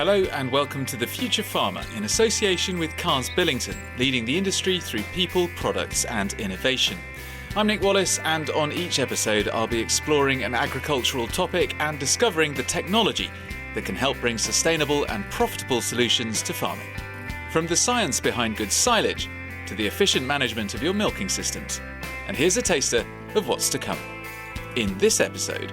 Hello and welcome to The Future Farmer in association with Carrs Billington, leading the industry through people, products and innovation. I'm Nick Wallis, and on each episode I'll be exploring an agricultural topic and discovering the technology that can help bring sustainable and profitable solutions to farming. From the science behind good silage to the efficient management of your milking systems. And here's a taster of what's to come. In this episode,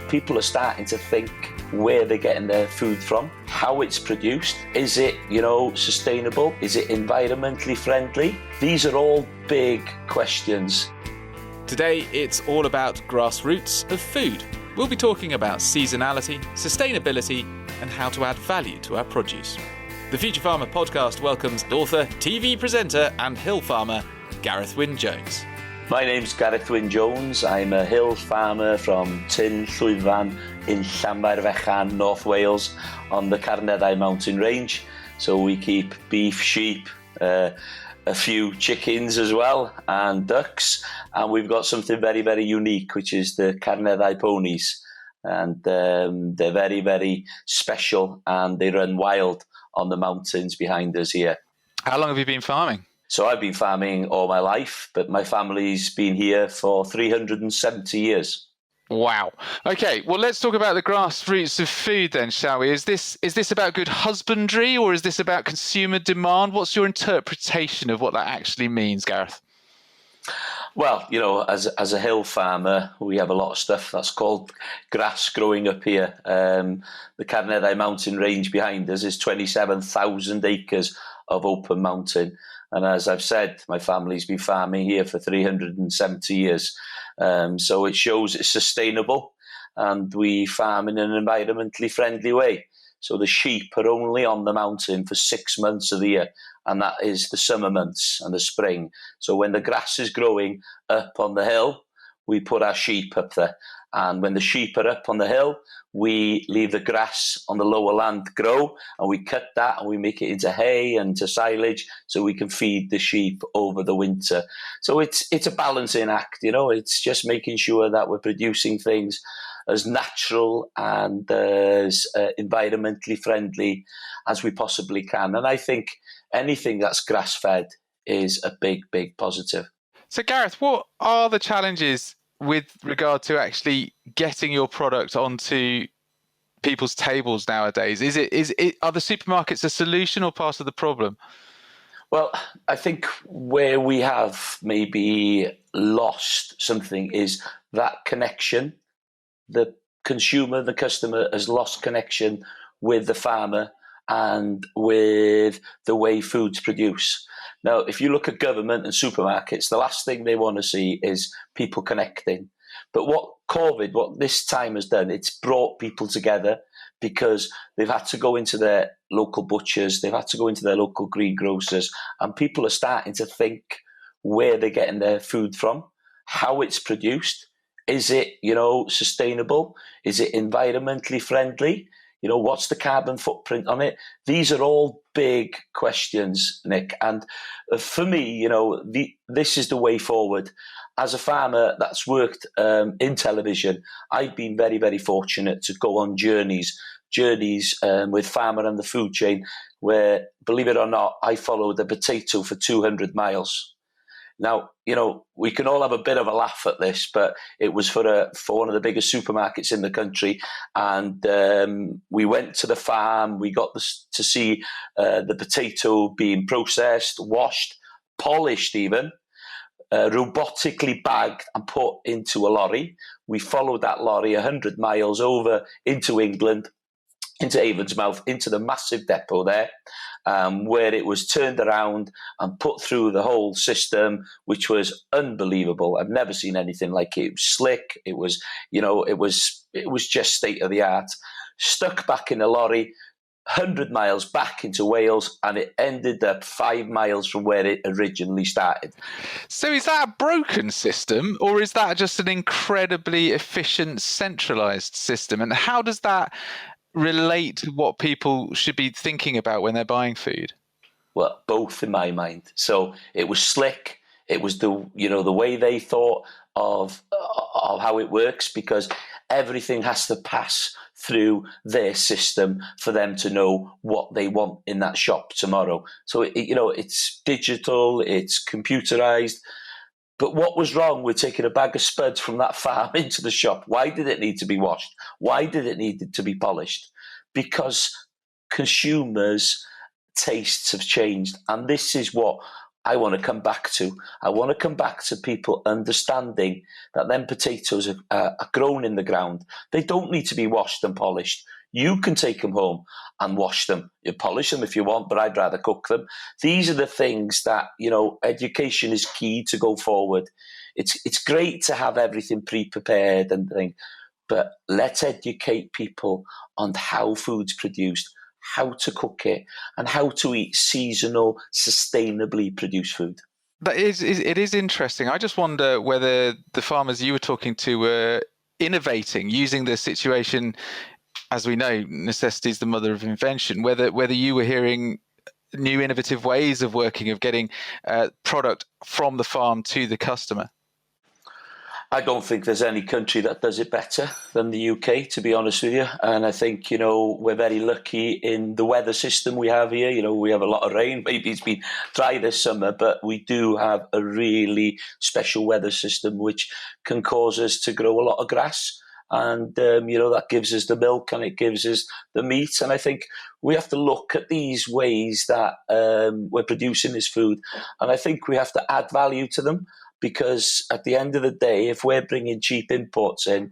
people are starting to think where they're getting their food from, how it's produced. Is it, sustainable? Is it environmentally friendly? These are all big questions. Today, it's all about grassroots of food. We'll be talking about seasonality, sustainability, and how to add value to our produce. The Future Farmer podcast welcomes author, TV presenter, and hill farmer, Gareth Wyn Jones. My name's Gareth Wyn Jones. I'm a hill farmer from Tyn Llwyfan in Llanfairfechan, North Wales, on the Carneddau mountain range. So we keep beef, sheep, a few chickens as well, and ducks. And we've got something very, very unique, which is the Carneddau ponies. And they're very, very special, and they run wild on the mountains behind us here. How long have you been farming? So I've been farming all my life, but my family's been here for 370 years. Wow. Okay, well, let's talk about the grassroots of food then, shall we? Is this about good husbandry, or is this about consumer demand? What's your interpretation of what that actually means, Gareth? Well, as a hill farmer, we have a lot of stuff that's called grass growing up here. The Carneddau mountain range behind us is 27,000 acres of open mountain. And as I've said, my family's been farming here for 370 years. So it shows it's sustainable, and we farm in an environmentally friendly way. So the sheep are only on the mountain for 6 months of the year, and that is the summer months and the spring. So when the grass is growing up on the hill, we put our sheep up there. And when the sheep are up on the hill, we leave the grass on the lower land grow, and we cut that and we make it into hay and to silage so we can feed the sheep over the winter. So it's a balancing act, it's just making sure that we're producing things as natural and as environmentally friendly as we possibly can. And I think anything that's grass-fed is a big, big positive. So Gareth, what are the challenges with regard to actually getting your product onto people's tables nowadays? Are the supermarkets a solution or part of the problem? Well, I think where we have maybe lost something is that connection. The consumer, the customer, has lost connection with the farmer and with the way food's produced. Now, if you look at government and supermarkets, the last thing they want to see is people connecting. But what this time has done, it's brought people together, because they've had to go into their local butchers, they've had to go into their local greengrocers, and people are starting to think where they're getting their food from, how it's produced. Is it, sustainable? Is it environmentally friendly? What's the carbon footprint on it? These are all big questions, Nick. And for me, this is the way forward. As a farmer that's worked in television, I've been very, very fortunate to go on journeys with Farmer and the Food Chain, where, believe it or not, I followed the potato for 200 miles. Now, we can all have a bit of a laugh at this, but it was for one of the biggest supermarkets in the country. And we went to the farm, we got to see the potato being processed, washed, polished even, robotically bagged and put into a lorry. We followed that lorry 100 miles over into England, into Avonsmouth, into the massive depot there, where it was turned around and put through the whole system, which was unbelievable. I've never seen anything like it. It was slick. It was, it was just state of the art. Stuck back in a lorry, 100 miles back into Wales, and it ended up 5 miles from where it originally started. So is that a broken system, or is that just an incredibly efficient, centralized system? And how does that relate to what people should be thinking about when they're buying food? Well, both in my mind. So it was slick. It was the way they thought of how it works, because everything has to pass through their system for them to know what they want in that shop tomorrow. So, it's digital, it's computerized. But what was wrong with taking a bag of spuds from that farm into the shop? Why did it need to be washed? Why did it need to be polished? Because consumers' tastes have changed. And this is what I want to come back to. I want to come back to people understanding that them potatoes are grown in the ground. They don't need to be washed and polished. You can take them home and wash them. You polish them if you want, but I'd rather cook them. These are the things that, education is key to go forward. It's great to have everything pre-prepared and things, but let's educate people on how food's produced, how to cook it, and how to eat seasonal, sustainably produced food. It is interesting. I just wonder whether the farmers you were talking to were innovating, using the situation. As we know, necessity is the mother of invention. Whether you were hearing new innovative ways of working, of getting product from the farm to the customer. I don't think there's any country that does it better than the UK, to be honest with you. And I think, we're very lucky in the weather system we have here. We have a lot of rain. Maybe it's been dry this summer, but we do have a really special weather system which can cause us to grow a lot of grass. And, that gives us the milk and it gives us the meat. And I think we have to look at these ways that we're producing this food. And I think we have to add value to them. Because at the end of the day, if we're bringing cheap imports in,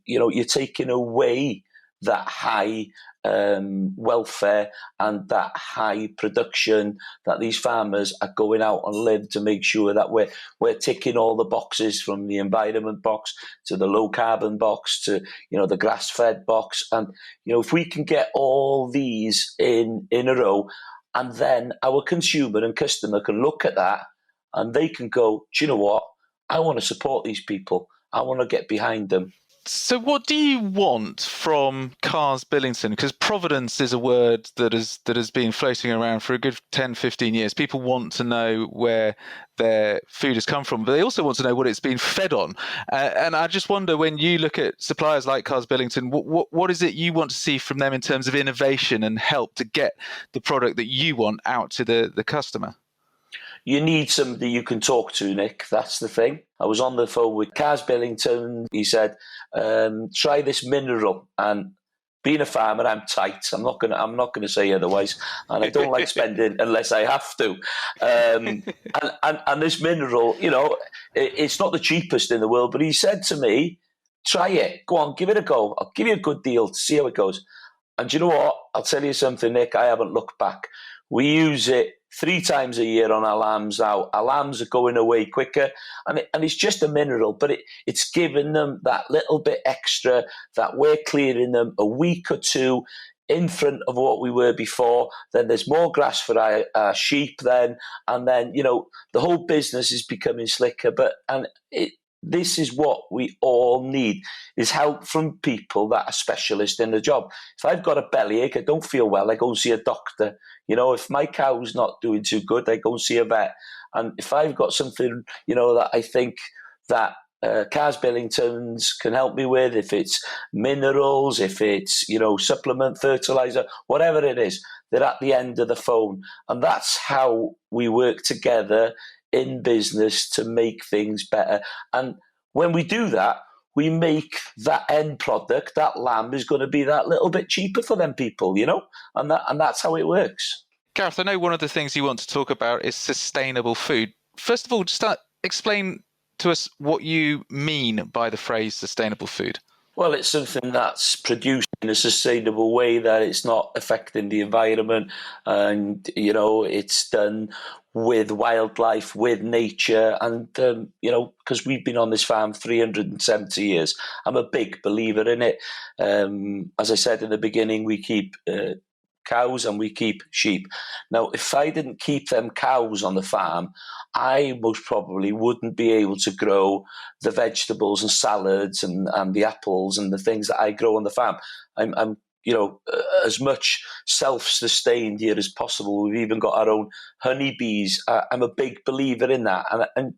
you're taking away that high welfare and that high production that these farmers are going out and live to make sure that we're ticking all the boxes, from the environment box to the low carbon box to the grass fed box. And if we can get all these in a row, and then our consumer and customer can look at that. And they can go, do you know what? I want to support these people. I want to get behind them. So what do you want from Carrs Billington? Because providence is a word that has been floating around for a good 10, 15 years. People want to know where their food has come from, but they also want to know what it's been fed on. And I just wonder, when you look at suppliers like Carrs Billington, what is it you want to see from them in terms of innovation and help to get the product that you want out to the customer? You need somebody you can talk to, Nick. That's the thing. I was on the phone with Carrs Billington. He said, try this mineral. And being a farmer, I'm tight. I'm not gonna say otherwise. And I don't like spending unless I have to. And this mineral, it's not the cheapest in the world, but he said to me, try it. Go on, give it a go. I'll give you a good deal to see how it goes. And you know what? I'll tell you something, Nick. I haven't looked back. We use it 3 times a year on our lambs now. Our lambs are going away quicker, and it's just a mineral, but it's giving them that little bit extra, that we're clearing them a week or 2 in front of what we were before. Then there's more grass for our sheep then, and then, the whole business is becoming slicker. This is what we all need, is help from people that are specialists in the job. If I've got a bellyache, I don't feel well, I go and see a doctor. If my cow's not doing too good, I go and see a vet. And if I've got something, that I think that Carrs Billingtons can help me with, if it's minerals, if it's, supplement, fertilizer, whatever it is, they're at the end of the phone. And that's how we work together in business to make things better. And when we do that, we make that end product, that lamb is going to be that little bit cheaper for them people, and that's how it works. Gareth, I know one of the things you want to talk about is sustainable food. First of all, explain to us what you mean by the phrase sustainable food. Well, it's something that's produced in a sustainable way, that it's not affecting the environment, and it's done with wildlife, with nature, and because we've been on this farm 370 years, I'm a big believer in it. As I said in the beginning, we keep cows and we keep sheep. Now, if I didn't keep them cows on the farm, I most probably wouldn't be able to grow the vegetables and salads and the apples and the things that I grow on the farm. I'm as much self-sustained here as possible. We've even got our own honeybees. I'm a big believer in that. And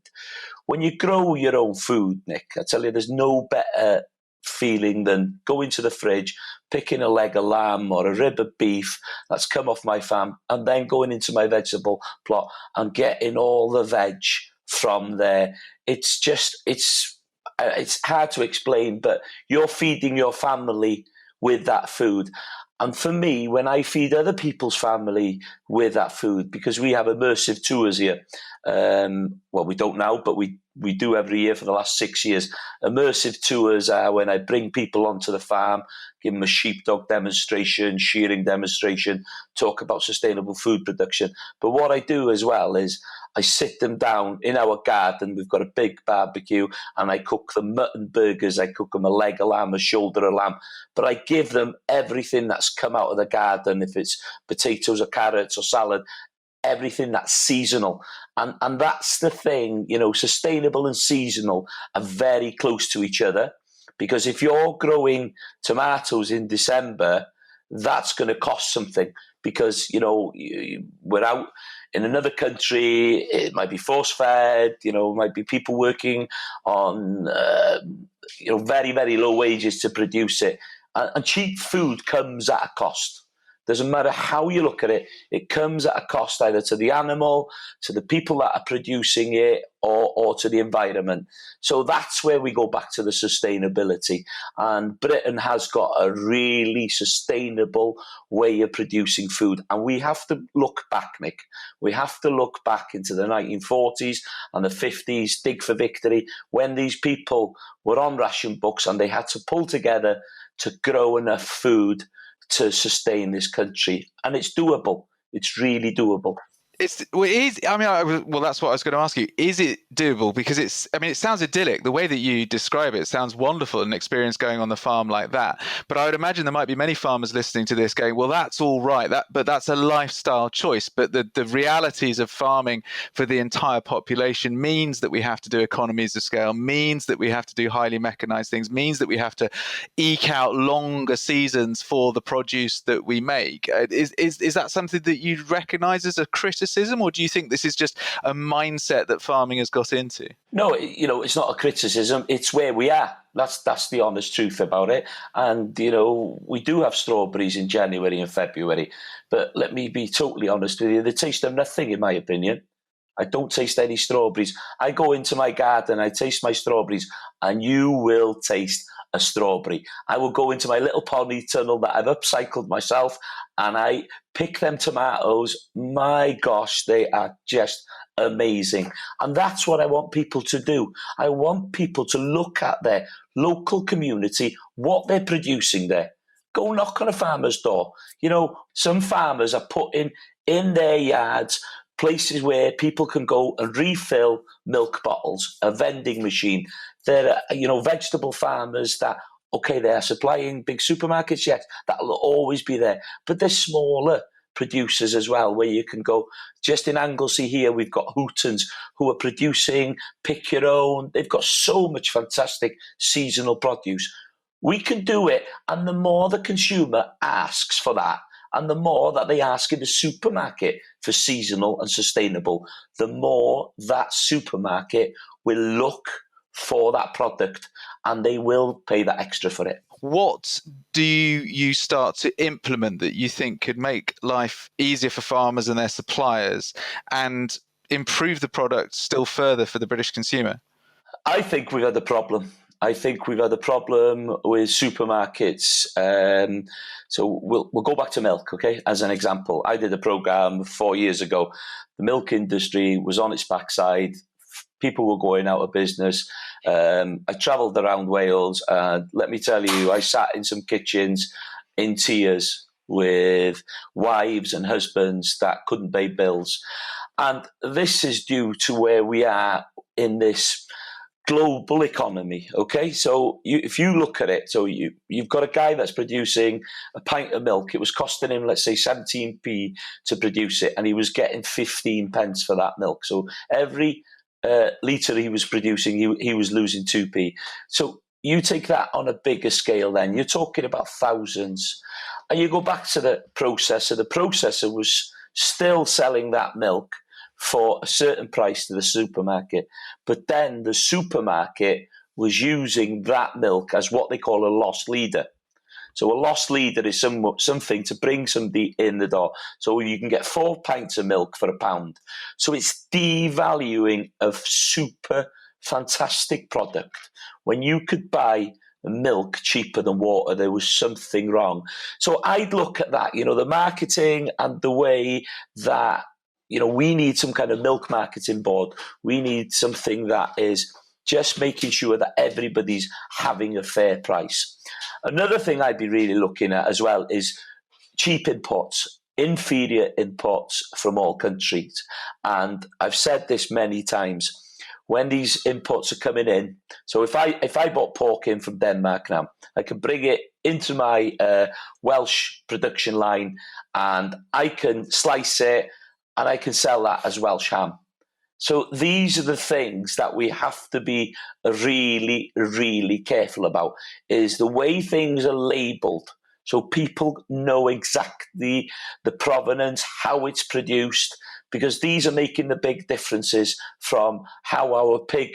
when you grow your own food, Nick, I tell you, there's no better feeling than going to the fridge, picking a leg of lamb or a rib of beef that's come off my farm, and then going into my vegetable plot and getting all the veg from there. It's hard to explain, but you're feeding your family with that food. And for me, when I feed other people's family with that food, because we have immersive tours here, well, we don't now, but we do every year for the last 6 years. Immersive tours are when I bring people onto the farm, give them a sheepdog demonstration, shearing demonstration, talk about sustainable food production. But what I do as well is I sit them down in our garden. We've got a big barbecue, and I cook them mutton burgers. I cook them a leg of lamb, a shoulder of lamb. But I give them everything that's come out of the garden, if it's potatoes or carrots or salad, everything that's seasonal. And that's the thing, sustainable and seasonal are very close to each other. Because if you're growing tomatoes in December, that's going to cost something, because, we're out in another country, it might be force-fed, it might be people working on, very, very low wages to produce it. And cheap food comes at a cost. Doesn't matter how you look at it, it comes at a cost either to the animal, to the people that are producing it, or to the environment. So that's where we go back to the sustainability. And Britain has got a really sustainable way of producing food. And we have to look back, Nick. We have to look back into the 1940s and the 50s, dig for victory, when these people were on ration books and they had to pull together to grow enough food to sustain this country. And it's doable. It's really doable. That's what I was going to ask you. Is it doable? Because it sounds idyllic. The way that you describe it sounds wonderful, an experience going on the farm like that. But I would imagine there might be many farmers listening to this going, well, that's all right, but that's a lifestyle choice. But the realities of farming for the entire population means that we have to do economies of scale, means that we have to do highly mechanized things, means that we have to eke out longer seasons for the produce that we make. Is that something that you recognize as a criticism, or do you think this is just a mindset that farming has got into? No, it's not a criticism. It's where we are. That's the honest truth about it. And, we do have strawberries in January and February. But let me be totally honest with you. They taste of nothing, in my opinion. I don't taste any strawberries. I go into my garden, I taste my strawberries, and you will taste a strawberry. I will go into my little pony tunnel that I've upcycled myself, and I pick them tomatoes. My gosh, they are just amazing. And that's what I want people to do. I want people to look at their local community, what they're producing there. Go knock on a farmer's door. Some farmers are putting in their yards places where people can go and refill milk bottles, a vending machine. There are, vegetable farmers that, okay, they're supplying big supermarkets, yes, that will always be there. But there's smaller producers as well, where you can go. Just in Anglesey here, we've got Hootons who are producing pick your own. They've got so much fantastic seasonal produce. We can do it, and the more the consumer asks for that, and the more that they ask in the supermarket for seasonal and sustainable, the more that supermarket will look for that product, and they will pay that extra for it. What do you start to implement that you think could make life easier for farmers and their suppliers and improve the product still further for the British consumer? I think we've had a problem. I think we've had a problem with supermarkets. So we'll go back to milk, okay, as an example. I did a program 4 years ago. The milk industry was on its backside. People were going out of business. I travelled around Wales, and let me tell you, I sat in some kitchens in tears with wives and husbands that couldn't pay bills. And this is due to where we are in this global economy, okay? So if you look at it, so you've got a guy that's producing a pint of milk. It was costing him, let's say, 17p to produce it, and he was getting 15 pence for that milk. So every litre he was producing, he was losing 2p. So you take that on a bigger scale, then you're talking about thousands. And you go back to the processor. The processor was still selling that milk for a certain price to the supermarket. But then the supermarket was using that milk as what they call a loss leader. So a loss leader is something to bring somebody in the door. So you can get 4 pints of milk for £1. So it's devaluing a super fantastic product. When you could buy milk cheaper than water, there was something wrong. So I'd look at that, the marketing and the way that, we need some kind of milk marketing board. We need something that is just making sure that everybody's having a fair price. Another thing I'd be really looking at as well is cheap imports, inferior imports from all countries. And I've said this many times, when these imports are coming in, so if I bought pork in from Denmark now, I can bring it into my Welsh production line and I can slice it and I can sell that as Welsh ham. So these are the things that we have to be really, really careful about, is the way things are labelled. So people know exactly the provenance, how it's produced, because these are making the big differences from how our pig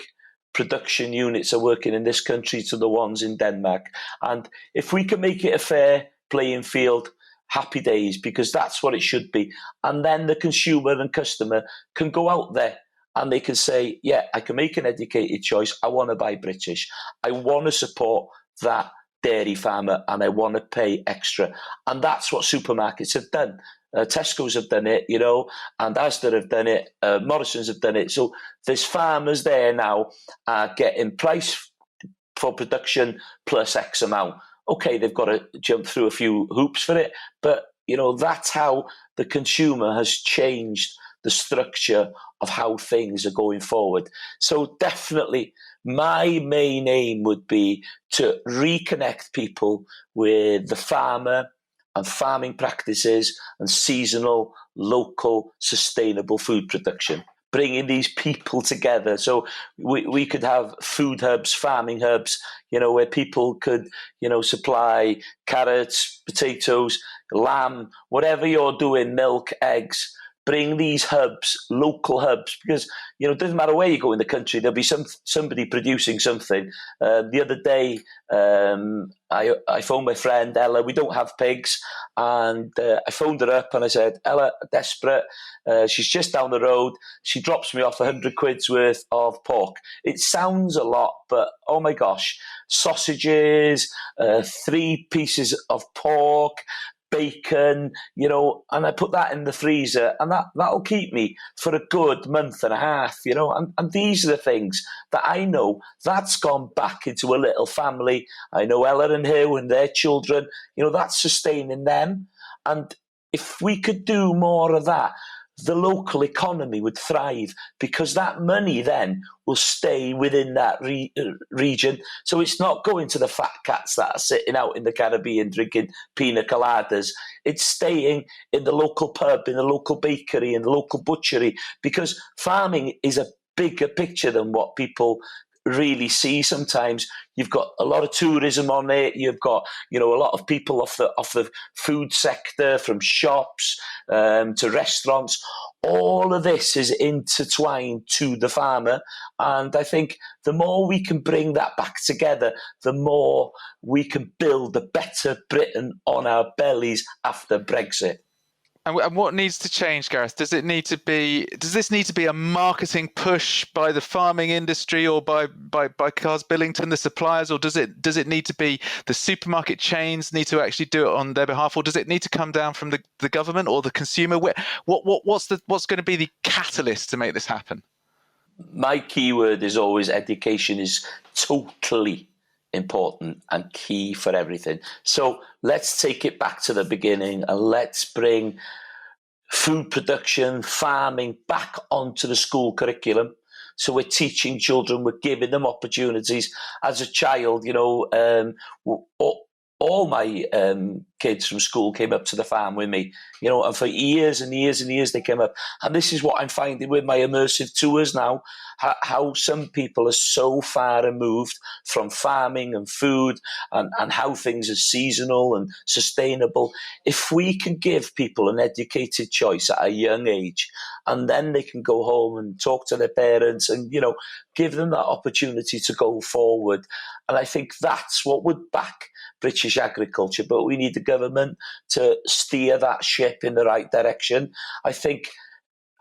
production units are working in this country to the ones in Denmark. And if we can make it a fair playing field, happy days, because that's what it should be. And then the consumer and customer can go out there and they can say, yeah, I can make an educated choice. I want to buy British. I want to support that dairy farmer and I want to pay extra. And that's what supermarkets have done. Tesco's have done it, and Asda have done it. Morrison's have done it. So there's farmers there now getting price for production plus X amount. Okay, they've got to jump through a few hoops for it. But, that's how the consumer has changed the structure of how things are going forward. So definitely my main aim would be to reconnect people with the farmer and farming practices and seasonal, local, sustainable food production. Bringing these people together. So we could have food hubs, farming hubs, where people could, supply carrots, potatoes, lamb, whatever you're doing, milk, eggs. Bring these hubs, local hubs, because it doesn't matter where you go in the country. There'll be somebody producing something. The other day, I phoned my friend Ella. We don't have pigs, and I phoned her up and I said, Ella, desperate. She's just down the road. She drops me off 100 quid's worth of pork. It sounds a lot, but oh my gosh, sausages, 3 pieces of pork, bacon, and I put that in the freezer, and that'll keep me for a good month and a half, and these are the things that I know that's gone back into a little family. I know Ella and Hugh and their children, that's sustaining them. And if we could do more of that, the local economy would thrive, because that money then will stay within that region. So it's not going to the fat cats that are sitting out in the Caribbean drinking pina coladas. It's staying in the local pub, in the local bakery, in the local butchery, because farming is a bigger picture than what people really see sometimes. You've got a lot of tourism on it. You've got, a lot of people off the food sector, from shops to restaurants. All of this is intertwined to the farmer. And I think the more we can bring that back together, the more we can build a better Britain on our bellies after Brexit. And what needs to change, Gareth? Does this need to be a marketing push by the farming industry or by Carrs Billington, the suppliers, or does it need to be the supermarket chains need to actually do it on their behalf, or does it need to come down from the government or the consumer? What's going to be the catalyst to make this happen? My keyword is always education is totally important and key for everything. So let's take it back to the beginning and let's bring food production, farming back onto the school curriculum. So we're teaching children, we're giving them opportunities. As a child, all my kids from school came up to the farm with me, and for years and years and years they came up. And this is what I'm finding with my immersive tours now, how some people are so far removed from farming and food and how things are seasonal and sustainable. If we can give people an educated choice at a young age and then they can go home and talk to their parents and, give them that opportunity to go forward. And I think that's what would back British agriculture, but we need the government to steer that ship in the right direction. I think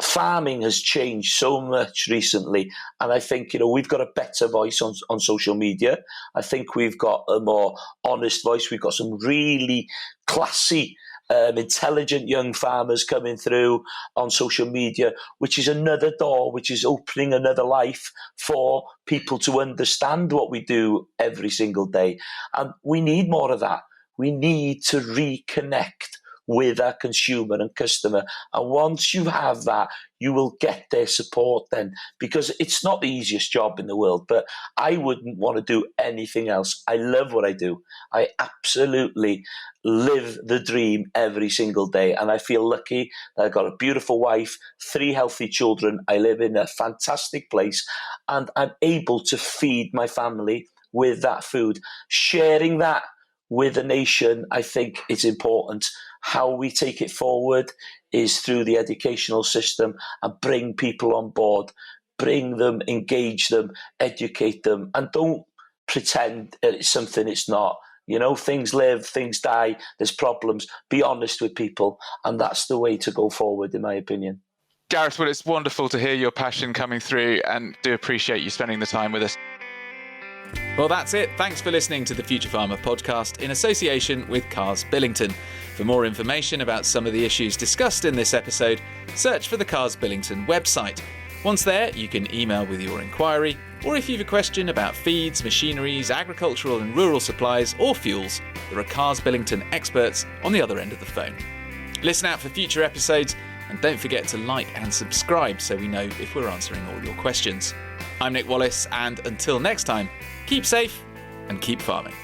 farming has changed so much recently, and I think we've got a better voice on social media. I think we've got a more honest voice. We've got some really classy, intelligent young farmers coming through on social media, which is another door, which is opening another life for people to understand what we do every single day. And we need more of that. We need to reconnect with our consumer and customer. And once you have that, you will get their support then, because it's not the easiest job in the world, but I wouldn't want to do anything else. I love what I do. I absolutely live the dream every single day. And I feel lucky that I've got a beautiful wife, 3 healthy children. I live in a fantastic place, and I'm able to feed my family with that food. Sharing that with the nation, I think it's important. How we take it forward is through the educational system and bring people on board, bring them, engage them, educate them, and don't pretend it's something it's not. Things live, things die, there's problems. Be honest with people, and that's the way to go forward, in my opinion. Gareth, well, it's wonderful to hear your passion coming through, and do appreciate you spending the time with us. Well, that's it. Thanks for listening to the Future Farmer podcast in association with Carrs Billington. For more information about some of the issues discussed in this episode, search for the Carrs Billington website. Once there, you can email with your inquiry, or if you have a question about feeds, machineries, agricultural and rural supplies, or fuels, there are Carrs Billington experts on the other end of the phone. Listen out for future episodes, and don't forget to like and subscribe so we know if we're answering all your questions. I'm Nick Wallis, and until next time, keep safe and keep farming.